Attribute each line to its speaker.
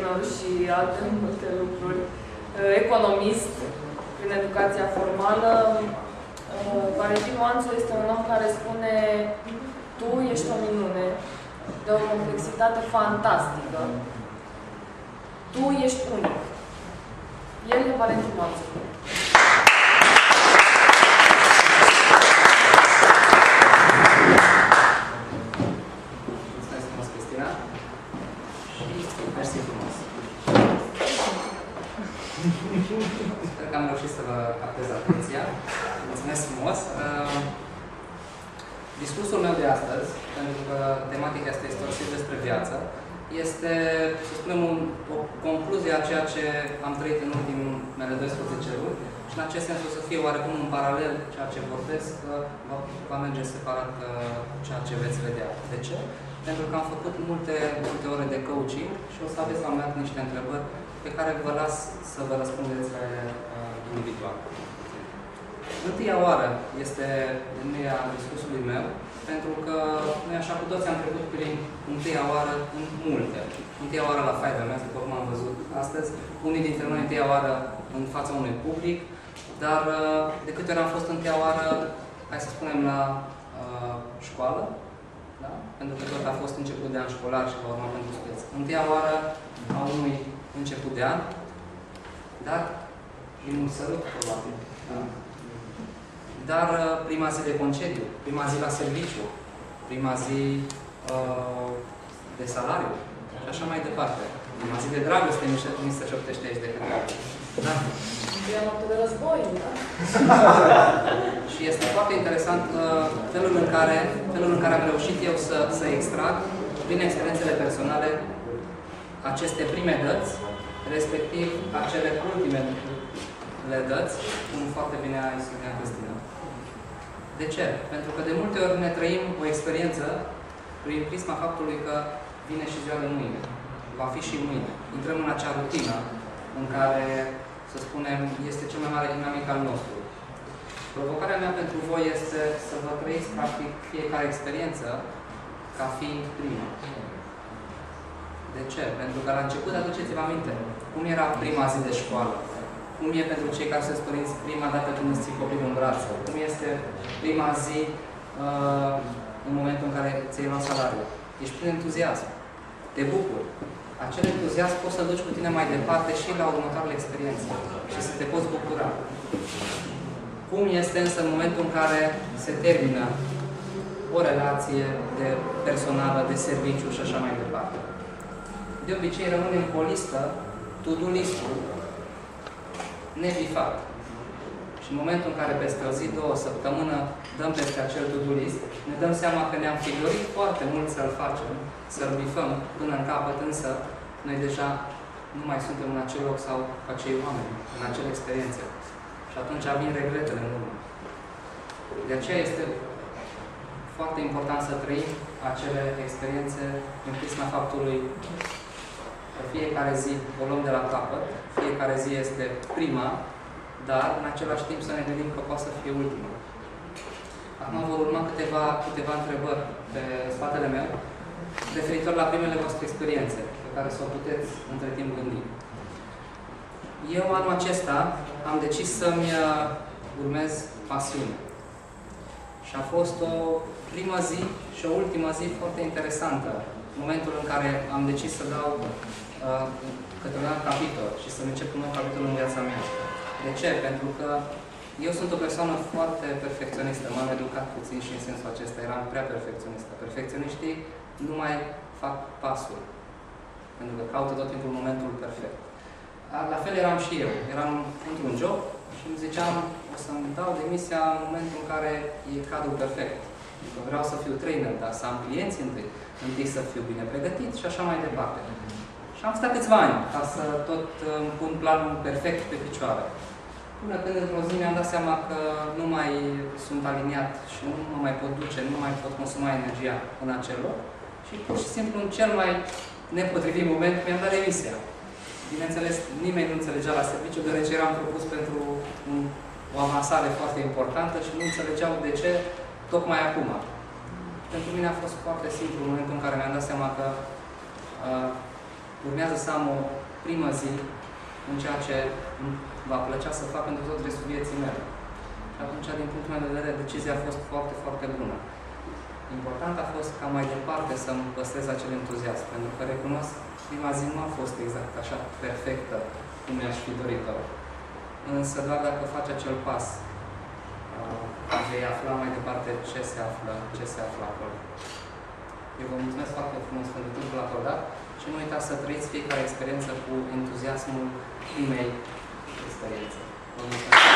Speaker 1: designer și alte multe lucruri, economist prin educația formală. Valentin Oanțu este un om care spune: tu ești o minune de o complexitate fantastică. Tu ești unic. El e Valentin Oanțu.
Speaker 2: Mulțumesc frumos, Cristina. Și mersi frumos. Sper că am reușit să vă captez atenția. Mulțumesc frumos. Discursul meu de astăzi, pentru că tematica asta este o despre viață, este, să spunem, o concluzie a ceea ce am trăit în ultimele 12 luni și în acest sens o să fie oarecum în paralel ceea ce vorbesc, va merge separat ceea ce veți vedea. De ce? Pentru că am făcut multe ore de coaching și o să aveți la un moment dat niște întrebări pe care vă las să vă răspundeți la ele individual. Întâia oară este numirea discursului meu, pentru că noi așa cu toți am trecut prin întâia oară în multe. Întâia oară la Fireman, după cum am văzut astăzi, unii dintre noi întâia oară în fața unui public, dar de câte ori am fost întâia oară, hai să spunem, la școală, da? Pentru că tot a fost început de an școlar și va urma pentru studenți. Întâia oară a unui început de an, dar din un sărut, probabil. Da? Dar prima zi de concediu, prima zi la serviciu, prima zi de salariu și așa mai departe. Prima zi de dragoste mi se șoptește aici de către alții. Da?
Speaker 1: Prima noapte de război, da?
Speaker 2: Și este foarte interesant felul în care am reușit eu să extrag, prin experiențele personale, aceste prime dăți, respectiv acele ultimele dăți, cum foarte bine a explicat Cristina. De ce? Pentru că de multe ori ne trăim o experiență prin prisma faptului că vine și ziua de mâine. Va fi și mâine. Intrăm în acea rutină în care, să spunem, este cel mai mare dinamic al nostru. Provocarea mea pentru voi este să vă trăiți, practic, fiecare experiență ca fiind prima. De ce? Pentru că la început, aduceți-vă aminte, cum era prima zi de școală? Cum e pentru cei care sunt părinți prima dată când îți ții copilul în brațe? Cum este prima zi în momentul în care ți-ai luat salariul? Ești plin entuziasm. Te bucuri. Acel entuziasm poți să-l duci cu tine mai departe și la următoarele experiențe și să te poți bucura. Cum este însă în momentul în care se termină o relație personală, de serviciu și așa mai departe? De obicei rămânem cu o listă, to-do list-ul, nebifat. Și în momentul în care peste o zi, 2 săptămână, dăm peste acel to-do list, ne dăm seama că ne-am fi dorit foarte mult să-l facem, să-l bifăm până în capăt, însă noi deja nu mai suntem în acel loc sau cu acei oameni, în acele experiențe. Și atunci vin regretele în urmă. De aceea este foarte important să trăim acele experiențe în prisma faptului că fiecare zi o luăm de la capăt, fiecare zi este prima, dar în același timp să ne gândim că poate să fie ultima. Acum vor urma câteva întrebări pe spatele meu referitor la primele voastre experiențe pe care să o puteți între timp gândi. Eu anul acesta am decis să-mi urmez pasiune. Și a fost o primă zi și o ultimă zi foarte interesantă. Momentul în care am decis să dau către un alt capitol și să încep un nou capitol în viața mea. De ce? Pentru că eu sunt o persoană foarte perfecționistă. M-am educat puțin și în sensul acesta. Eram prea perfecționistă. Perfecționiștii nu mai fac pasul. Pentru că caută tot timpul momentul perfect. La fel eram și eu. Eram într-un job și îmi ziceam, o să-mi dau demisia în momentul în care e cadrul perfect. Adică vreau să fiu trainer, dar să am clienți întâi să fiu bine pregătit și așa mai departe. Și am stat câțiva ani ca să tot îmi pun planul perfect pe picioare. Până când într-o zi mi-am dat seama că nu mai sunt aliniat și nu mă mai pot duce, nu mai pot consuma energia în acel loc. Și pur și simplu în cel mai nepotrivit moment mi-am dat demisia. Bineînțeles, nimeni nu înțelegea la serviciu, deoarece eram propus pentru o avansare foarte importantă și nu înțelegeau de ce tocmai acum. Pentru mine a fost foarte simplu în momentul în care mi-am dat seama că urmează să am o primă zi în ceea ce îmi va plăcea să fac pentru tot restul vieții mele. Și atunci, din punctul meu de vedere, decizia a fost foarte, foarte bună. Important a fost ca mai departe să-mi păstrez acel entuziasm, pentru că recunosc, prima zi nu a fost exact așa perfectă cum mi-aș fi dorit-o. Însă doar dacă faci acel pas, vei afla mai departe ce se află acolo. Eu vă mulțumesc foarte frumos pentru timpul acordat și nu uitați să trăiți fiecare experiență cu entuziasmul primei experiențe. Vă mulțumesc!